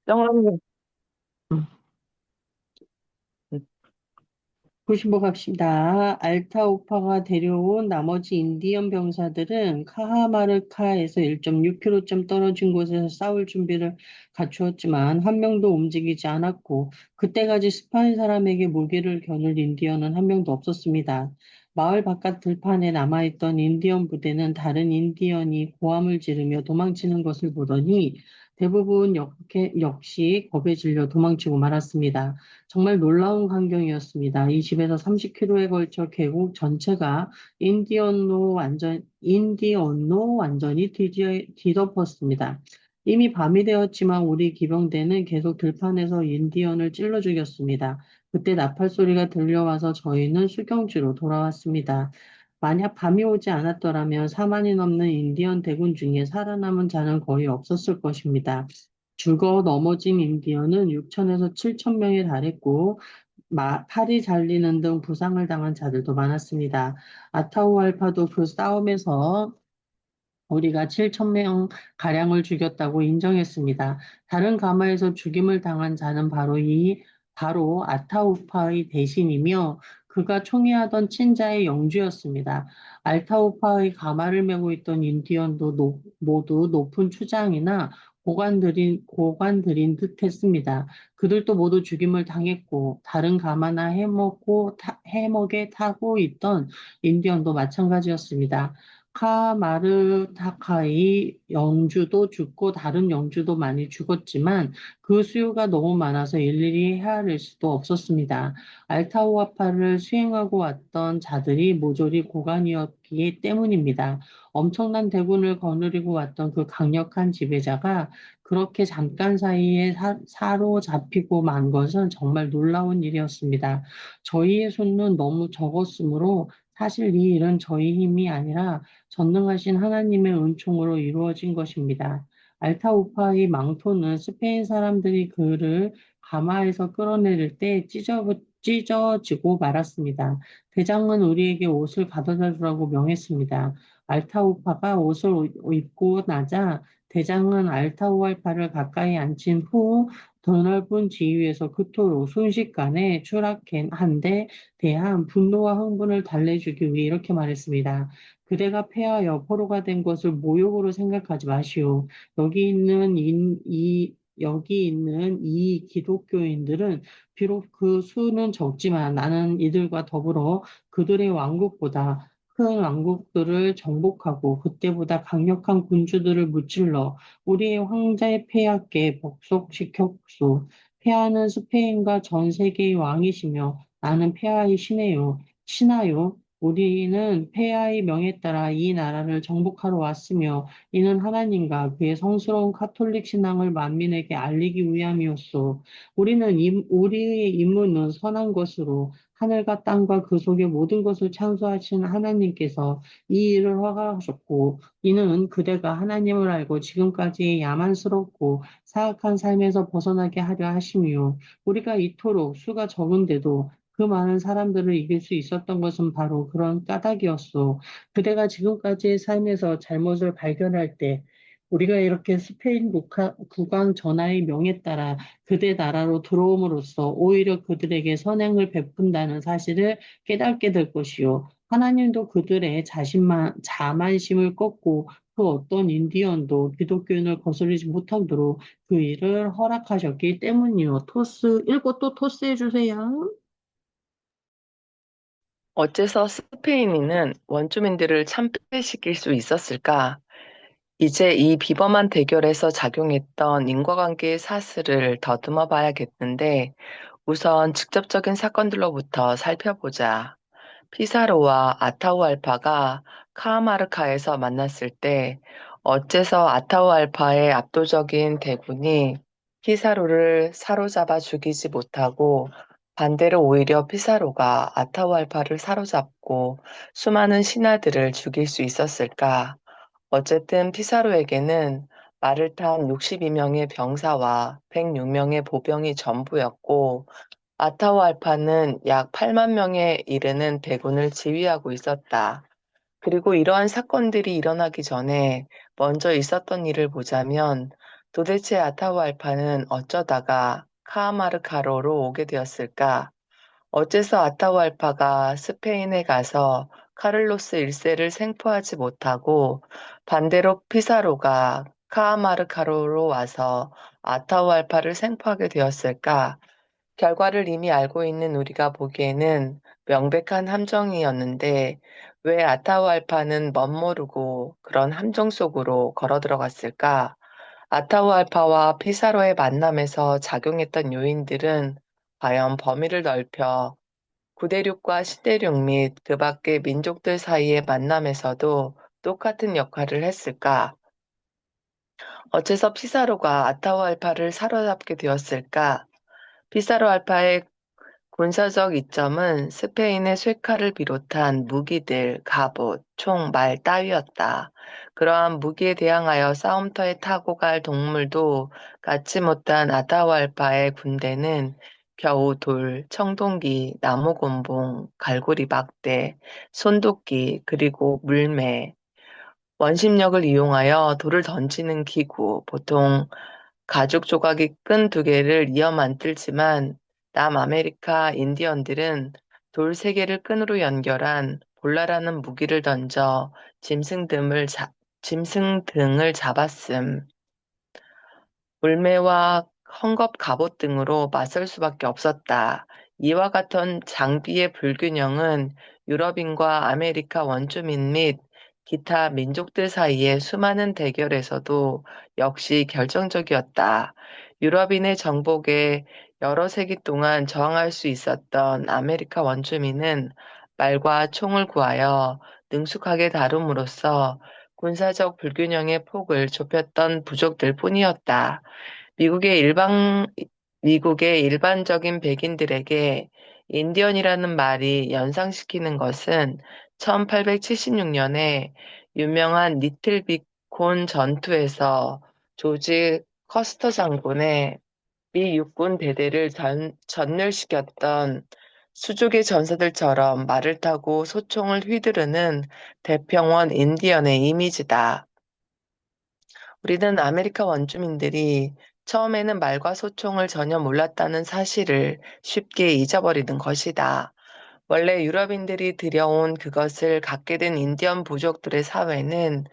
영어는 음, 95 갑시다. 알타우파가 데려온 나머지 인디언 병사들은 카하마르카에서 1.6km 떨어진 곳에서 싸울 준비를 갖추었지만 한 명도 움직이지 않았고 그때까지 스파인 사람에게 무기를 겨눌 인디언은 한 명도 없었습니다. 마을 바깥 들판에 남아있던 인디언 부대는 다른 인디언이 고함을 지르며 도망치는 것을 보더니 대부분 역시 겁에 질려 도망치고 말았습니다. 정말 놀라운 광경이었습니다. 20에서 30km에 걸쳐 계곡 전체가 인디언로 완전히 뒤덮었습니다. 이미 밤이 되었지만 우리 기병대는 계속 들판에서 인디언을 찔러 죽였습니다. 그때 나팔 소리가 들려와서 저희는 수경지로 돌아왔습니다. 만약 밤이 오지 않았더라면 4만이 넘는 인디언 대군 중에 살아남은 자는 거의 없었을 것입니다. 죽어 넘어진 인디언은 6천에서 7천 명에 달했고, 팔이 잘리는 등 부상을 당한 자들도 많았습니다. 아타우알파도 그 싸움에서 우리가 7천 명 가량을 죽였다고 인정했습니다. 다른 가마에서 죽임을 당한 자는 바로 아타우파의 대신이며 그가 총애하던 친자의 영주였습니다. 알타우파의 가마를 메고 있던 인디언도 모두 높은 추장이나 고관들인 듯 했습니다. 그들도 모두 죽임을 당했고 다른 가마나 해먹에 타고 있던 인디언도 마찬가지였습니다. 카마르타카의 영주도 죽고 다른 영주도 많이 죽었지만 그 수요가 너무 많아서 일일이 헤아릴 수도 없었습니다. 알타우아파를 수행하고 왔던 자들이 모조리 고관이었기 때문입니다. 엄청난 대군을 거느리고 왔던 그 강력한 지배자가 그렇게 잠깐 사이에 사로잡히고 만 것은 정말 놀라운 일이었습니다. 저희의 손은 너무 적었으므로 사실 이 일은 저희 힘이 아니라 전능하신 하나님의 은총으로 이루어진 것입니다. 알타우파의 망토는 스페인 사람들이 그를 가마에서 끌어내릴 때 찢어지고 말았습니다. 대장은 우리에게 옷을 가져다 주라고 명했습니다. 알타우파가 옷을 입고 나자 대장은 알타우알파를 가까이 앉힌 후 드넓은 지위에서 그토록 순식간에 추락한 데 대한 분노와 흥분을 달래주기 위해 이렇게 말했습니다. 그대가 패하여 포로가 된 것을 모욕으로 생각하지 마시오. 여기 있는 이 기독교인들은 비록 그 수는 적지만 나는 이들과 더불어 그들의 왕국보다 큰 왕국들을 정복하고 그때보다 강력한 군주들을 무찔러 우리의 황제의 폐하께 복속시켰소. 폐하는 스페인과 전 세계의 왕이시며 나는 폐하의 신하요. 우리는 폐하의 명에 따라 이 나라를 정복하러 왔으며 이는 하나님과 그의 성스러운 카톨릭 신앙을 만민에게 알리기 위함이었소. 우리의 임무는 선한 것으로 하늘과 땅과 그 속의 모든 것을 창조하신 하나님께서 이 일을 허가하셨고 이는 그대가 하나님을 알고 지금까지의 야만스럽고 사악한 삶에서 벗어나게 하려 하심이요. 우리가 이토록 수가 적은데도 그 많은 사람들을 이길 수 있었던 것은 바로 그런 까닭이었소. 그대가 지금까지의 삶에서 잘못을 발견할 때 우리가 이렇게 스페인 국왕 전하의 명에 따라 그대 나라로 들어옴으로써 오히려 그들에게 선행을 베푼다는 사실을 깨닫게 될 것이요. 하나님도 그들의 자만심을 꺾고 그 어떤 인디언도 기독교인을 거스르지 못하도록 그 일을 허락하셨기 때문이요. 읽고 또 토스 해주세요. 어째서 스페인인은 원주민들을 참패시킬 수 있었을까? 이제 이 비범한 대결에서 작용했던 인과관계의 사슬을 더듬어 봐야겠는데, 우선 직접적인 사건들로부터 살펴보자. 피사로와 아타우알파가 카하마르카에서 만났을 때 어째서 아타우알파의 압도적인 대군이 피사로를 사로잡아 죽이지 못하고 반대로 오히려 피사로가 아타우알파를 사로잡고 수많은 신하들을 죽일 수 있었을까? 어쨌든 피사로에게는 말을 탄 62명의 병사와 106명의 보병이 전부였고 아타우알파는 약 8만 명에 이르는 대군을 지휘하고 있었다. 그리고 이러한 사건들이 일어나기 전에 먼저 있었던 일을 보자면 도대체 아타후알파는 어쩌다가 카하마르카로로 오게 되었을까? 어째서 아타후알파가 스페인에 가서 카를로스 1세를 생포하지 못하고 반대로 피사로가 카하마르카로로 와서 아타후알파를 생포하게 되었을까? 결과를 이미 알고 있는 우리가 보기에는 명백한 함정이었는데 왜 아타후알파는 멋모르고 그런 함정 속으로 걸어 들어갔을까? 아타후알파와 피사로의 만남에서 작용했던 요인들은 과연 범위를 넓혀 구대륙과 신대륙 및 그 밖의 민족들 사이의 만남에서도 똑같은 역할을 했을까? 어째서 피사로가 아타후알파를 사로잡게 되었을까? 피사로 알파의 군사적 이점은 스페인의 쇠칼을 비롯한 무기들, 갑옷, 총, 말 따위였다. 그러한 무기에 대항하여 싸움터에 타고 갈 동물도 갖지 못한 아타후알파의 군대는 겨우 돌, 청동기, 나무곤봉, 갈고리 막대, 손도끼, 그리고 물매, 원심력을 이용하여 돌을 던지는 기구, 보통 가죽 조각이 끈 두 개를 이어 만들지만 남아메리카 인디언들은 돌 세 개를 끈으로 연결한 볼라라는 무기를 던져 짐승 등을 잡았음. 물매와 헝겊 갑옷 등으로 맞설 수밖에 없었다. 이와 같은 장비의 불균형은 유럽인과 아메리카 원주민 및 기타 민족들 사이의 수많은 대결에서도 역시 결정적이었다. 유럽인의 정복에 여러 세기 동안 저항할 수 있었던 아메리카 원주민은 말과 총을 구하여 능숙하게 다룸으로써 군사적 불균형의 폭을 좁혔던 부족들 뿐이었다. 미국의 일방, 미국의 일반적인 백인들에게 인디언이라는 말이 연상시키는 것은 1876년에 유명한 리틀 비콘 전투에서 조지 커스터 장군의 미 육군 대대를 전멸시켰던 수족의 전사들처럼 말을 타고 소총을 휘두르는 대평원 인디언의 이미지다. 우리는 아메리카 원주민들이 처음에는 말과 소총을 전혀 몰랐다는 사실을 쉽게 잊어버리는 것이다. 원래 유럽인들이 들여온 그것을 갖게 된 인디언 부족들의 사회는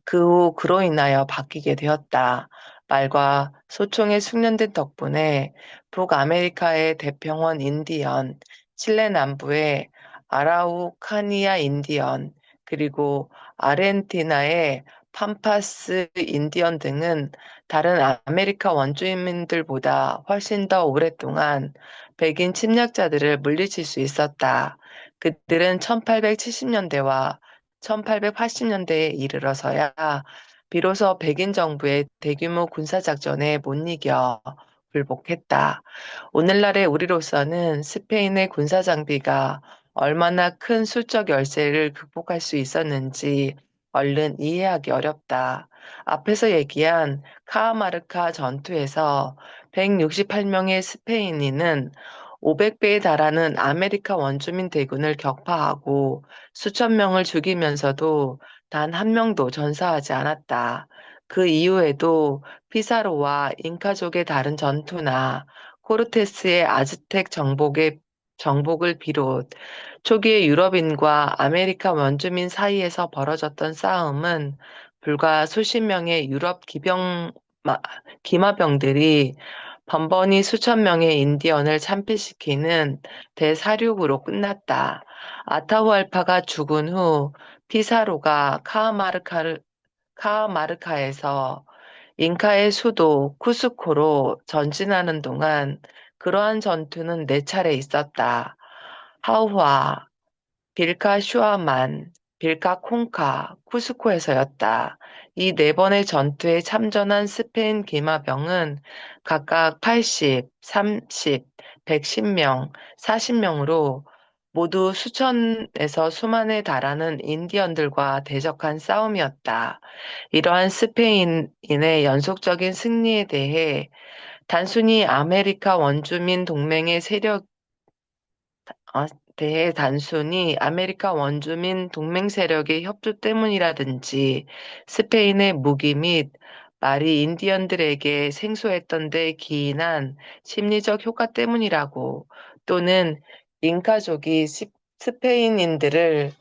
그 후 그로 인하여 바뀌게 되었다. 말과 소총에 숙련된 덕분에 북아메리카의 대평원 인디언, 칠레 남부의 아라우카니아 인디언, 그리고 아르헨티나의 팜파스 인디언 등은 다른 아메리카 원주민들보다 훨씬 더 오랫동안 백인 침략자들을 물리칠 수 있었다. 그들은 1870년대와 1880년대에 이르러서야 비로소 백인 정부의 대규모 군사작전에 못 이겨 굴복했다. 오늘날의 우리로서는 스페인의 군사장비가 얼마나 큰 수적 열세를 극복할 수 있었는지 얼른 이해하기 어렵다. 앞에서 얘기한 카하마르카 전투에서 168명의 스페인인은 500배에 달하는 아메리카 원주민 대군을 격파하고 수천 명을 죽이면서도 단 한 명도 전사하지 않았다. 그 이후에도 피사로와 잉카족의 다른 전투나 코르테스의 아즈텍 정복을 비롯 초기의 유럽인과 아메리카 원주민 사이에서 벌어졌던 싸움은 불과 수십 명의 기마병들이 번번이 수천 명의 인디언을 참패시키는 대사륙으로 끝났다. 아타후알파가 죽은 후 피사로가 카하마르카에서 잉카의 수도 쿠스코로 전진하는 동안 그러한 전투는 네 차례 있었다. 하우화, 빌카 슈아만, 빌카 콩카, 쿠스코에서였다. 이 네 번의 전투에 참전한 스페인 기마병은 각각 80, 30, 110명, 40명으로 모두 수천에서 수만에 달하는 인디언들과 대적한 싸움이었다. 이러한 스페인인의 연속적인 승리에 단순히 아메리카 원주민 동맹의 세력 대해 단순히 아메리카 원주민 동맹 세력의 협조 때문이라든지 스페인의 무기 및 말이 인디언들에게 생소했던 데 기인한 심리적 효과 때문이라고, 또는 잉카족이 스페인인들을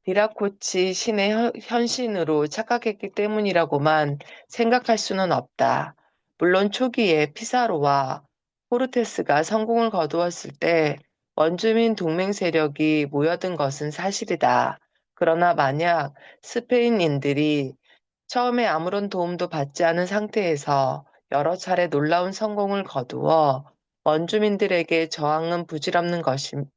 비라코치 신의 현신으로 착각했기 때문이라고만 생각할 수는 없다. 물론 초기에 피사로와 포르테스가 성공을 거두었을 때 원주민 동맹 세력이 모여든 것은 사실이다. 그러나 만약 스페인인들이 처음에 아무런 도움도 받지 않은 상태에서 여러 차례 놀라운 성공을 거두어 원주민들에게 저항은 부질없는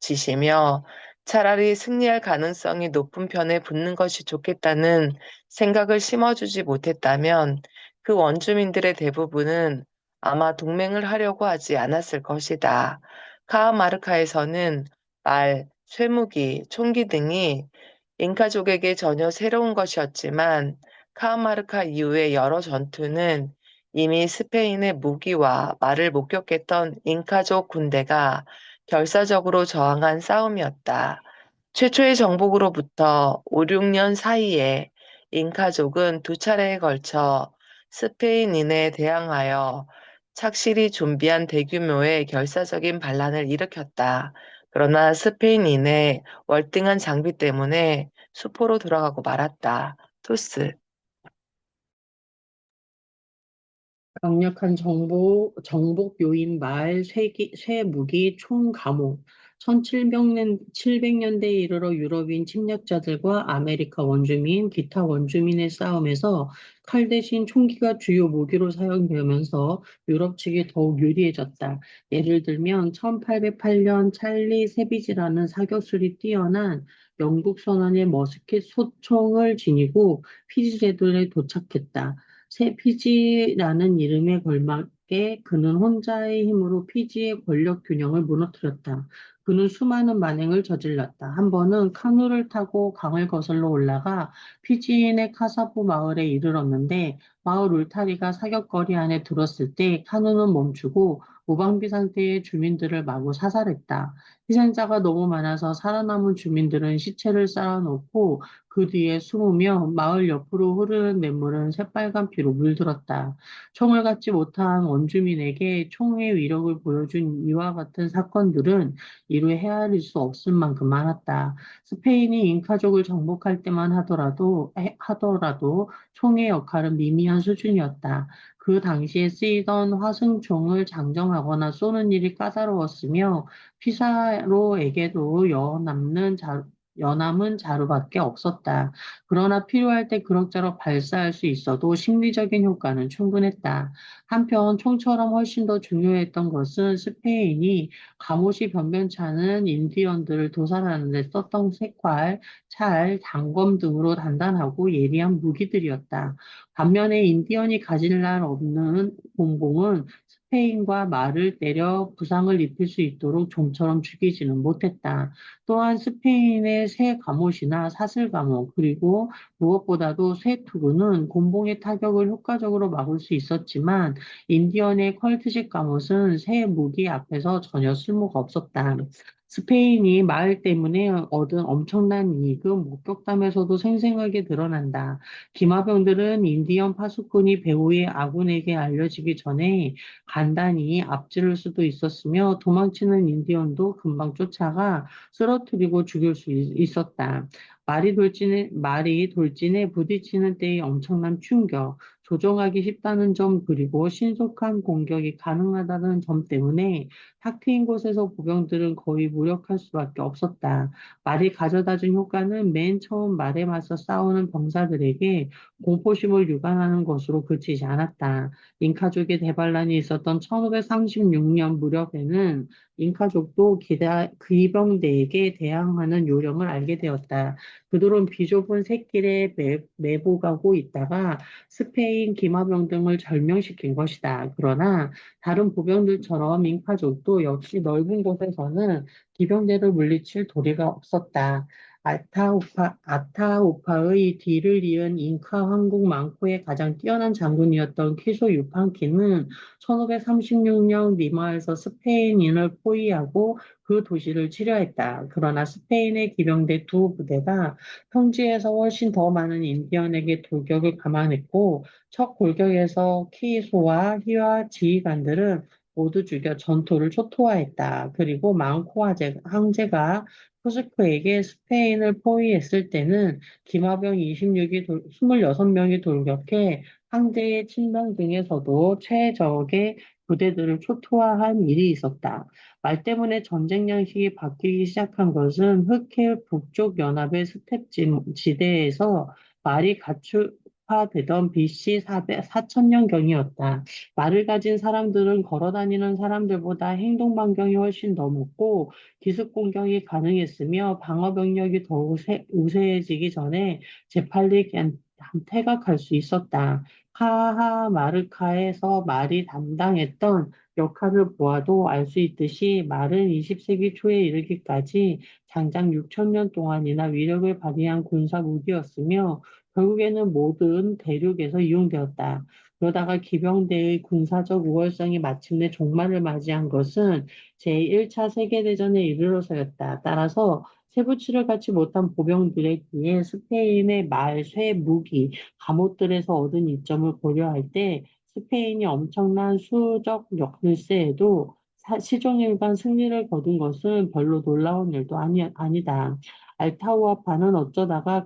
짓이며 차라리 승리할 가능성이 높은 편에 붙는 것이 좋겠다는 생각을 심어주지 못했다면 그 원주민들의 대부분은 아마 동맹을 하려고 하지 않았을 것이다. 카아마르카에서는 말, 쇠무기, 총기 등이 잉카족에게 전혀 새로운 것이었지만 카아마르카 이후의 여러 전투는 이미 스페인의 무기와 말을 목격했던 잉카족 군대가 결사적으로 저항한 싸움이었다. 최초의 정복으로부터 5, 6년 사이에 잉카족은 두 차례에 걸쳐 스페인인에 대항하여 착실히 준비한 대규모의 결사적인 반란을 일으켰다. 그러나 스페인인의 월등한 장비 때문에 수포로 돌아가고 말았다. 토스. 강력한 정복 요인 말, 쇠무기, 총 감옥. 1700년대에 이르러 유럽인 침략자들과 아메리카 원주민, 기타 원주민의 싸움에서 칼 대신 총기가 주요 무기로 사용되면서 유럽 측이 더욱 유리해졌다. 예를 들면 1808년 찰리 세비지라는 사격술이 뛰어난 영국 선원의 머스킷 소총을 지니고 피지 제도에 도착했다. 새 피지라는 이름에 걸맞게 그는 혼자의 힘으로 피지의 권력 균형을 무너뜨렸다. 그는 수많은 만행을 저질렀다. 한 번은 카누를 타고 강을 거슬러 올라가 피지인의 카사포 마을에 이르렀는데 마을 울타리가 사격거리 안에 들었을 때 카누는 멈추고 무방비 상태의 주민들을 마구 사살했다. 희생자가 너무 많아서 살아남은 주민들은 시체를 쌓아놓고 그 뒤에 숨으며 마을 옆으로 흐르는 냇물은 새빨간 피로 물들었다. 총을 갖지 못한 원주민에게 총의 위력을 보여준 이와 같은 사건들은 이루 헤아릴 수 없을 만큼 많았다. 스페인이 잉카족을 정복할 때만 하더라도 총의 역할은 미미한 수준이었다. 그 당시에 쓰이던 화승총을 장정하거나 쏘는 일이 까다로웠으며 피사로에게도 연함은 자루밖에 없었다. 그러나 필요할 때 그럭저럭 발사할 수 있어도 심리적인 효과는 충분했다. 한편 총처럼 훨씬 더 중요했던 것은 스페인이 갑옷이 변변치 않은 인디언들을 도살하는 데 썼던 쇠칼, 찰, 단검 등으로 단단하고 예리한 무기들이었다. 반면에 인디언이 가질 날 없는 공공은 스페인과 말을 때려 부상을 입힐 수 있도록 좀처럼 죽이지는 못했다. 또한 스페인의 새 갑옷이나 사슬 갑옷, 그리고 무엇보다도 새 투구는 곤봉의 타격을 효과적으로 막을 수 있었지만 인디언의 컬트식 갑옷은 새 무기 앞에서 전혀 쓸모가 없었다. 스페인이 말 때문에 얻은 엄청난 이익은 목격담에서도 생생하게 드러난다. 기마병들은 인디언 파수꾼이 배후의 아군에게 알려지기 전에 간단히 앞지를 수도 있었으며 도망치는 인디언도 금방 쫓아가 쓰러뜨리고 죽일 수 있었다. 말이 돌진에 부딪히는 때의 엄청난 충격, 조종하기 쉽다는 점 그리고 신속한 공격이 가능하다는 점 때문에 탁 트인 곳에서 보병들은 거의 무력할 수밖에 없었다. 말이 가져다준 효과는 맨 처음 말에 맞서 싸우는 병사들에게 공포심을 유발하는 것으로 그치지 않았다. 잉카족의 대반란이 있었던 1536년 무렵에는 잉카족도 기병대에게 대항하는 요령을 알게 되었다. 그들은 비좁은 샛길에 매복하고 있다가 스페인 기마병 등을 절명시킨 것이다. 그러나 다른 보병들처럼 잉카족도 역시 넓은 곳에서는 기병대를 물리칠 도리가 없었다. 아타우파의 뒤를 이은 잉카 황국 망코의 가장 뛰어난 장군이었던 퀴소 유판키는 1536년 리마에서 스페인인을 포위하고 그 도시를 치려했다. 그러나 스페인의 기병대 두 부대가 평지에서 훨씬 더 많은 인디언에게 돌격을 감안했고 첫 골격에서 키소와 히와 지휘관들은 모두 죽여 전투를 초토화했다. 그리고 망코 황제가 포스코에게 스페인을 포위했을 때는 기마병 26명이 돌격해 황제의 친명 등에서도 최적의 부대들을 초토화한 일이 있었다. 말 때문에 전쟁 양식이 바뀌기 시작한 것은 흑해 북쪽 연합의 스텝 지대에서 말이 가축화되던 BC 4000년경이었다. 말을 가진 사람들은 걸어 다니는 사람들보다 행동 반경이 훨씬 넘었고 기습 공격이 가능했으며 방어 병력이 더욱 우세해지기 전에 재빨리 퇴각할 수 있었다. 카하마르카에서 말이 담당했던 역할을 보아도 알 수 있듯이 말은 20세기 초에 이르기까지 장장 6천년 동안이나 위력을 발휘한 군사 무기였으며 결국에는 모든 대륙에서 이용되었다. 그러다가 기병대의 군사적 우월성이 마침내 종말을 맞이한 것은 제1차 세계대전에 이르러서였다. 따라서 세부치를 갖지 못한 보병들에 비해 스페인의 말, 쇠, 무기, 갑옷들에서 얻은 이점을 고려할 때 스페인이 엄청난 수적 역일세에도 시종일관 승리를 거둔 것은 별로 놀라운 일도 아니다. 알타우아파는 어쩌다가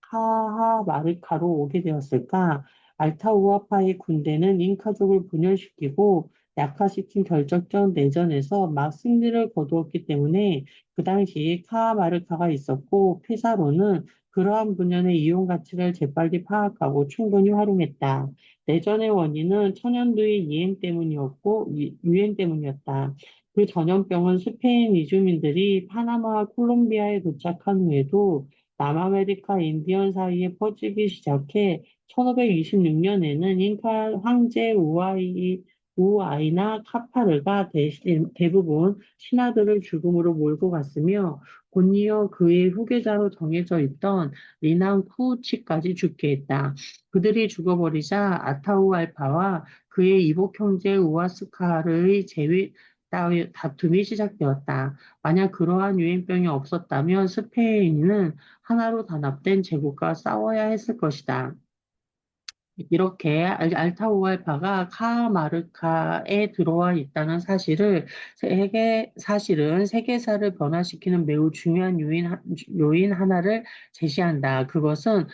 카하마르카로 오게 되었을까? 알타우아파의 군대는 잉카족을 분열시키고 약화시킨 결정적 내전에서 막 승리를 거두었기 때문에 그 당시 카하마르카가 있었고 피사로는 그러한 분연의 이용 가치를 재빨리 파악하고 충분히 활용했다. 내전의 원인은 천연두의 유행 때문이었다. 그 전염병은 스페인 이주민들이 파나마와 콜롬비아에 도착한 후에도 남아메리카 인디언 사이에 퍼지기 시작해 1526년에는 잉카 황제 우아이나 카파르가 대부분 신하들을 죽음으로 몰고 갔으며 곧이어 그의 후계자로 정해져 있던 리낭 쿠우치까지 죽게 했다. 그들이 죽어버리자 아타우알파와 그의 이복 형제 우아스카르의 재위 다툼이 시작되었다. 만약 그러한 유행병이 없었다면 스페인은 하나로 단합된 제국과 싸워야 했을 것이다. 이렇게 알타우알파가 카마르카에 들어와 있다는 사실은 세계사를 변화시키는 매우 중요한 요인 하나를 제시한다. 그것은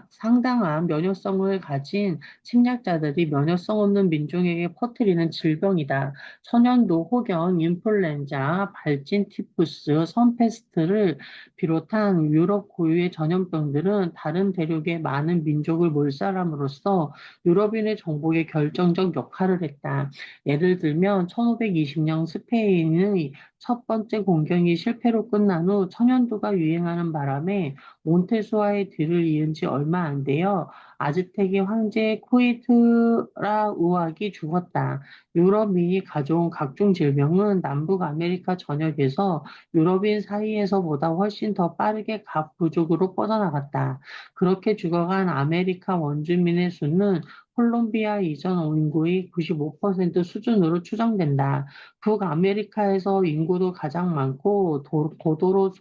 상당한 면역성을 가진 침략자들이 면역성 없는 민중에게 퍼뜨리는 질병이다. 천연두, 호경, 인플루엔자, 발진, 티푸스, 선페스트를 비롯한 유럽 고유의 전염병들은 다른 대륙의 많은 민족을 몰살함으로써 유럽인의 정복에 결정적 역할을 했다. 예를 들면 1520년 스페인의 첫 번째 공격이 실패로 끝난 후 천연두가 유행하는 바람에 몬테수아의 뒤를 이은 지 얼마 안 되어 아즈텍의 황제 코이트라우악이 죽었다. 유럽인이 가져온 각종 질병은 남북 아메리카 전역에서 유럽인 사이에서보다 훨씬 더 빠르게 각 부족으로 뻗어나갔다. 그렇게 죽어간 아메리카 원주민의 수는 콜롬비아 이전 인구의 95% 수준으로 추정된다. 북아메리카에서 인구도 가장 많고 고도로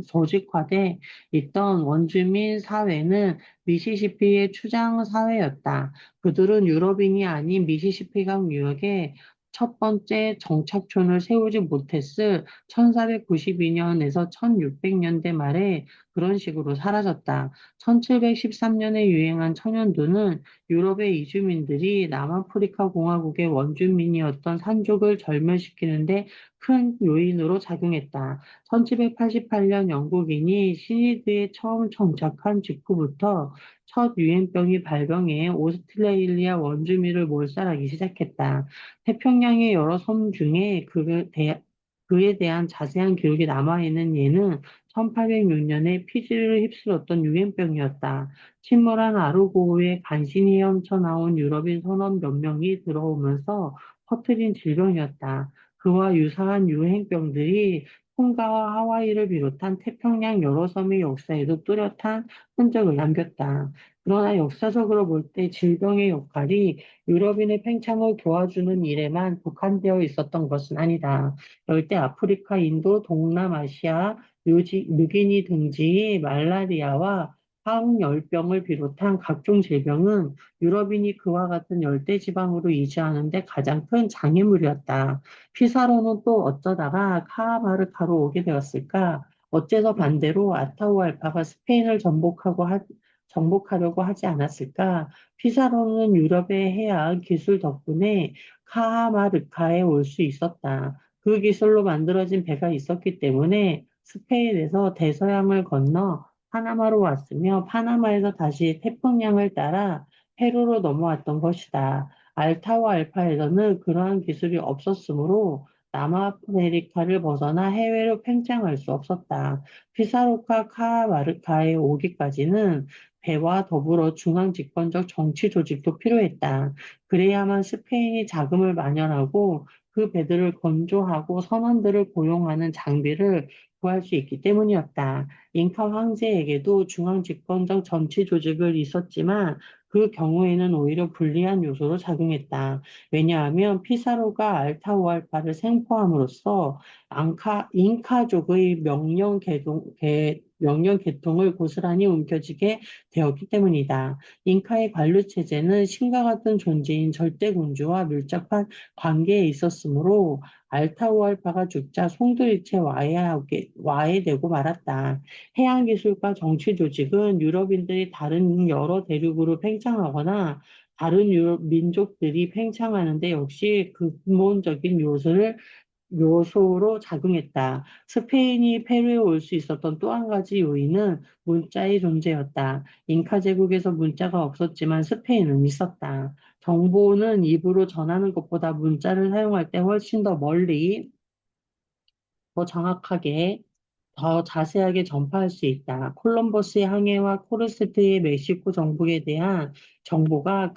조직화돼 있던 원주민 사회는 미시시피의 추장 사회였다. 그들은 유럽인이 아닌 미시시피강 유역에 첫 번째 정착촌을 세우지 못했을 1492년에서 1600년대 말에 그런 식으로 사라졌다. 1713년에 유행한 천연두는 유럽의 이주민들이 남아프리카 공화국의 원주민이었던 산족을 절멸시키는데 큰 요인으로 작용했다. 1788년 영국인이 시니드에 처음 정착한 직후부터 첫 유행병이 발병해 오스트레일리아 원주민을 몰살하기 시작했다. 태평양의 여러 섬 중에 그에 대한 자세한 기록이 남아있는 예는 1806년에 피지를 휩쓸었던 유행병이었다. 침몰한 아르고우에 간신히 헤엄쳐 나온 유럽인 선원 몇 명이 들어오면서 퍼뜨린 질병이었다. 그와 유사한 유행병들이 통가와 하와이를 비롯한 태평양 여러 섬의 역사에도 뚜렷한 흔적을 남겼다. 그러나 역사적으로 볼 때 질병의 역할이 유럽인의 팽창을 도와주는 일에만 국한되어 있었던 것은 아니다. 열대 아프리카, 인도, 동남아시아, 뉴기니 등지의 말라리아와 항열병을 비롯한 각종 질병은 유럽인이 그와 같은 열대 지방으로 이주하는데 가장 큰 장애물이었다. 피사로는 또 어쩌다가 카마르카로 오게 되었을까? 어째서 반대로 아타우알파가 스페인을 정복하려고 하지 않았을까? 피사로는 유럽의 해양 기술 덕분에 카마르카에 올 수 있었다. 그 기술로 만들어진 배가 있었기 때문에 스페인에서 대서양을 건너 파나마로 왔으며 파나마에서 다시 태평양을 따라 페루로 넘어왔던 것이다. 알타와 알파에서는 그러한 기술이 없었으므로 남아메리카를 벗어나 해외로 팽창할 수 없었다. 피사로카 카마르카에 오기까지는 배와 더불어 중앙 집권적 정치 조직도 필요했다. 그래야만 스페인이 자금을 마련하고 그 배들을 건조하고 선원들을 고용하는 장비를 구할 수 있기 때문이었다. 잉카 황제에게도 중앙 집권적 정치 조직을 있었지만 그 경우에는 오히려 불리한 요소로 작용했다. 왜냐하면 피사로가 알타우알파를 생포함으로써 잉카족의 명령 계통을 고스란히 움켜쥐게 되었기 때문이다. 잉카의 관료 체제는 신과 같은 존재인 절대군주와 밀접한 관계에 있었으므로 알타우알파가 죽자 송두리째 와해되고 말았다. 해양기술과 정치 조직은 유럽인들이 다른 여러 대륙으로 팽창하거나 다른 유럽 민족들이 팽창하는데 역시 근본적인 요소로 작용했다. 스페인이 페루에 올 수 있었던 또 한 가지 요인은 문자의 존재였다. 잉카 제국에서 문자가 없었지만 스페인은 있었다. 정보는 입으로 전하는 것보다 문자를 사용할 때 훨씬 더 멀리, 더 정확하게 더 자세하게 전파할 수 있다. 콜럼버스의 항해와 코르세트의 멕시코 정복에 대한 정보가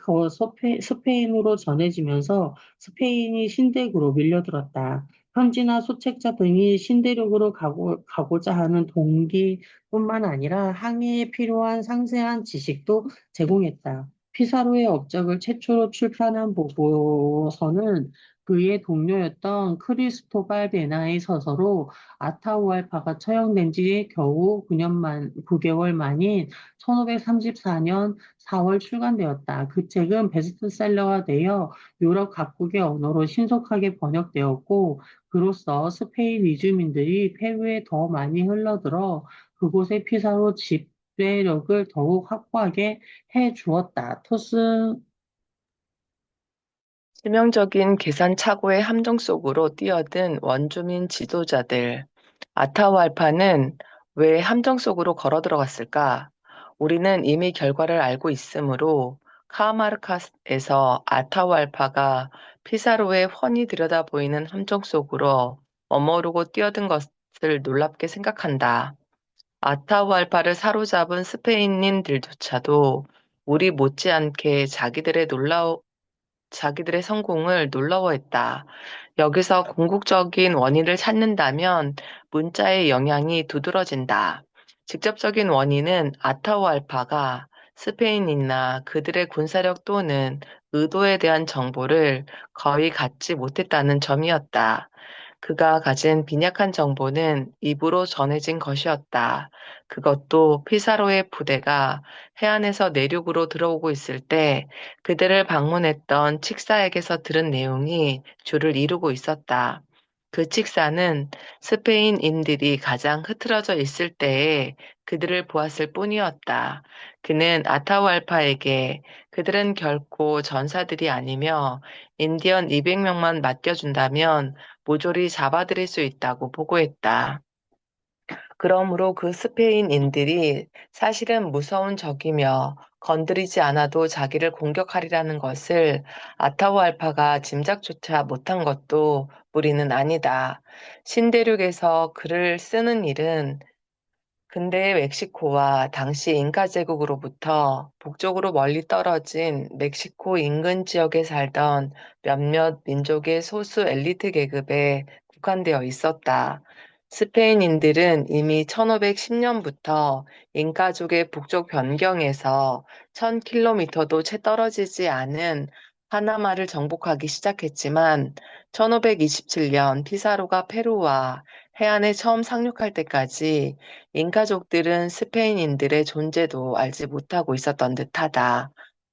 스페인으로 전해지면서 스페인이 신대국으로 밀려들었다. 현지나 소책자 등이 신대륙으로 가고자 하는 동기뿐만 아니라 항해에 필요한 상세한 지식도 제공했다. 피사로의 업적을 최초로 출판한 보고서는 그의 동료였던 크리스토발 베나의 서서로 아타우알파가 처형된 지 겨우 9개월 만인 1534년 4월 출간되었다. 그 책은 베스트셀러가 되어 유럽 각국의 언어로 신속하게 번역되었고, 그로써 스페인 이주민들이 페루에 더 많이 흘러들어 그곳의 피사로 지배력을 더욱 확고하게 해 주었다. 치명적인 계산 착오의 함정 속으로 뛰어든 원주민 지도자들. 아타후알파는 왜 함정 속으로 걸어 들어갔을까? 우리는 이미 결과를 알고 있으므로 카마르카스에서 아타후알파가 피사로의 훤히 들여다 보이는 함정 속으로 머무르고 뛰어든 것을 놀랍게 생각한다. 아타후알파를 사로잡은 스페인인들조차도 우리 못지않게 자기들의 성공을 놀라워했다. 여기서 궁극적인 원인을 찾는다면 문자의 영향이 두드러진다. 직접적인 원인은 아타후알파가 스페인이나 그들의 군사력 또는 의도에 대한 정보를 거의 갖지 못했다는 점이었다. 그가 가진 빈약한 정보는 입으로 전해진 것이었다. 그것도 피사로의 부대가 해안에서 내륙으로 들어오고 있을 때 그들을 방문했던 칙사에게서 들은 내용이 주를 이루고 있었다. 그 칙사는 스페인인들이 가장 흐트러져 있을 때에 그들을 보았을 뿐이었다. 그는 아타후알파에게 그들은 결코 전사들이 아니며 인디언 200명만 맡겨준다면 모조리 잡아들일 수 있다고 보고했다. 그러므로 그 스페인인들이 사실은 무서운 적이며 건드리지 않아도 자기를 공격하리라는 것을 아타후알파가 짐작조차 못한 것도 무리는 아니다. 신대륙에서 글을 쓰는 일은 근대 멕시코와 당시 잉카 제국으로부터 북쪽으로 멀리 떨어진 멕시코 인근 지역에 살던 몇몇 민족의 소수 엘리트 계급에 국한되어 있었다. 스페인인들은 이미 1510년부터 잉카족의 북쪽 변경에서 1000km도 채 떨어지지 않은 파나마를 정복하기 시작했지만 1527년 피사로가 페루와 해안에 처음 상륙할 때까지 잉카족들은 스페인인들의 존재도 알지 못하고 있었던 듯하다.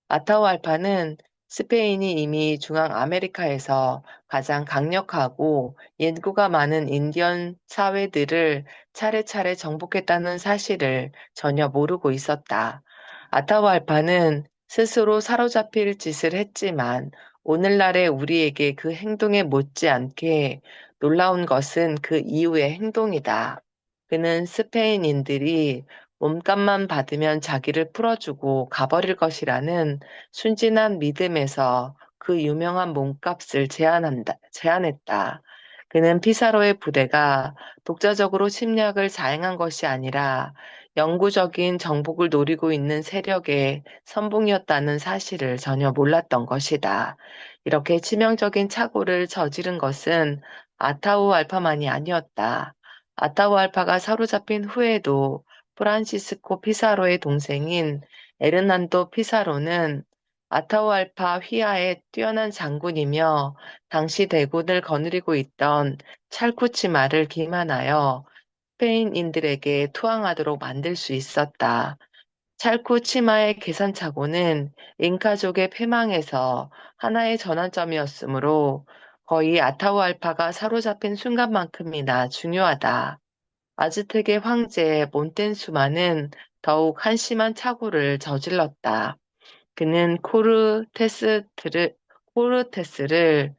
아타후알파는 스페인이 이미 중앙아메리카에서 가장 강력하고 인구가 많은 인디언 사회들을 차례차례 정복했다는 사실을 전혀 모르고 있었다. 아타후알파는 스스로 사로잡힐 짓을 했지만 오늘날의 우리에게 그 행동에 못지않게 놀라운 것은 그 이후의 행동이다. 그는 스페인인들이 몸값만 받으면 자기를 풀어주고 가버릴 것이라는 순진한 믿음에서 그 유명한 몸값을 제안했다. 그는 피사로의 부대가 독자적으로 침략을 자행한 것이 아니라 영구적인 정복을 노리고 있는 세력의 선봉이었다는 사실을 전혀 몰랐던 것이다. 이렇게 치명적인 착오를 저지른 것은 아타우 알파만이 아니었다. 아타우알파가 사로잡힌 후에도 프란시스코 피사로의 동생인 에르난도 피사로는 아타우알파 휘하의 뛰어난 장군이며 당시 대군을 거느리고 있던 찰쿠치마를 기만하여 스페인인들에게 투항하도록 만들 수 있었다. 찰쿠치마의 계산착오는 잉카족의 패망에서 하나의 전환점이었으므로 거의 아타우알파가 사로잡힌 순간만큼이나 중요하다. 아즈텍의 황제 몬텐수마는 더욱 한심한 착오를 저질렀다. 그는 코르테스를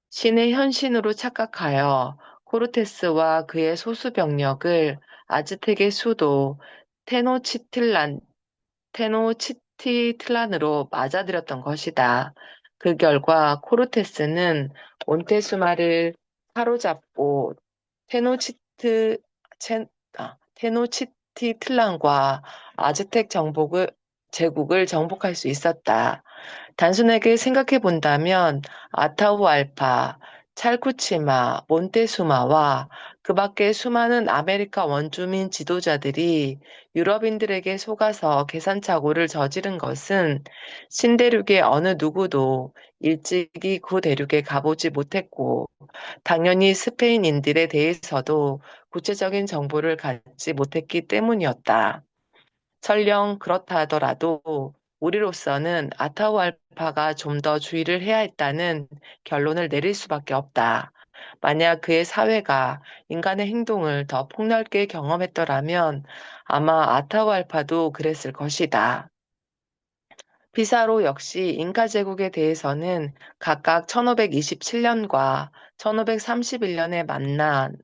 신의 현신으로 착각하여 코르테스와 그의 소수 병력을 아즈텍의 수도 테노치틀란 테노치티틀란으로 맞아들였던 것이다. 그 결과 코르테스는 몬테수마를 사로잡고 테노치트, 테노치티틀란과 아즈텍 제국을 정복할 수 있었다. 단순하게 생각해 본다면 아타후알파, 찰쿠치마, 몬테수마와 그 밖의 수많은 아메리카 원주민 지도자들이 유럽인들에게 속아서 계산착오를 저지른 것은 신대륙의 어느 누구도 일찍이 그 대륙에 가보지 못했고, 당연히 스페인인들에 대해서도 구체적인 정보를 갖지 못했기 때문이었다. 설령 그렇다 하더라도 우리로서는 아타후알파가 좀 더 주의를 해야 했다는 결론을 내릴 수밖에 없다. 만약 그의 사회가 인간의 행동을 더 폭넓게 경험했더라면 아마 아타후알파도 그랬을 것이다. 피사로 역시 잉카 제국에 대해서는 각각 1527년과 1531년에 만난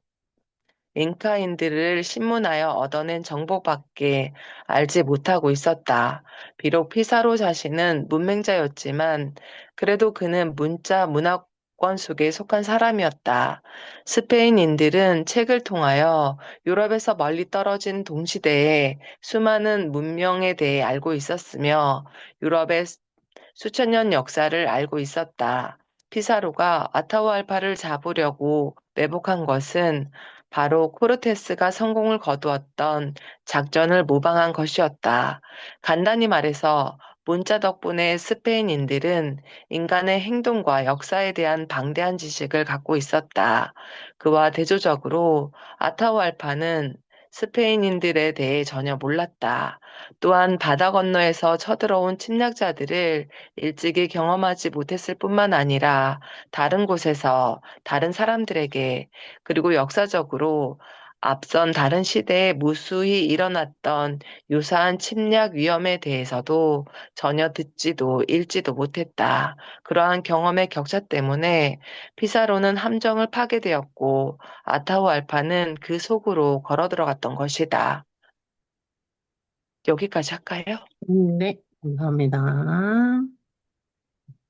잉카인들을 신문하여 얻어낸 정보밖에 알지 못하고 있었다. 비록 피사로 자신은 문맹자였지만 그래도 그는 문화권 속에 속한 사람이었다. 스페인인들은 책을 통하여 유럽에서 멀리 떨어진 동시대에 수많은 문명에 대해 알고 있었으며 유럽의 수천 년 역사를 알고 있었다. 피사로가 아타후알파를 잡으려고 매복한 것은 바로 코르테스가 성공을 거두었던 작전을 모방한 것이었다. 간단히 말해서 문자 덕분에 스페인인들은 인간의 행동과 역사에 대한 방대한 지식을 갖고 있었다. 그와 대조적으로 아타후알파는 스페인인들에 대해 전혀 몰랐다. 또한 바다 건너에서 쳐들어온 침략자들을 일찍이 경험하지 못했을 뿐만 아니라 다른 곳에서 다른 사람들에게 그리고 역사적으로 앞선 다른 시대에 무수히 일어났던 유사한 침략 위험에 대해서도 전혀 듣지도 읽지도 못했다. 그러한 경험의 격차 때문에 피사로는 함정을 파게 되었고 아타후알파는 그 속으로 걸어 들어갔던 것이다. 여기까지 할까요? 네, 감사합니다.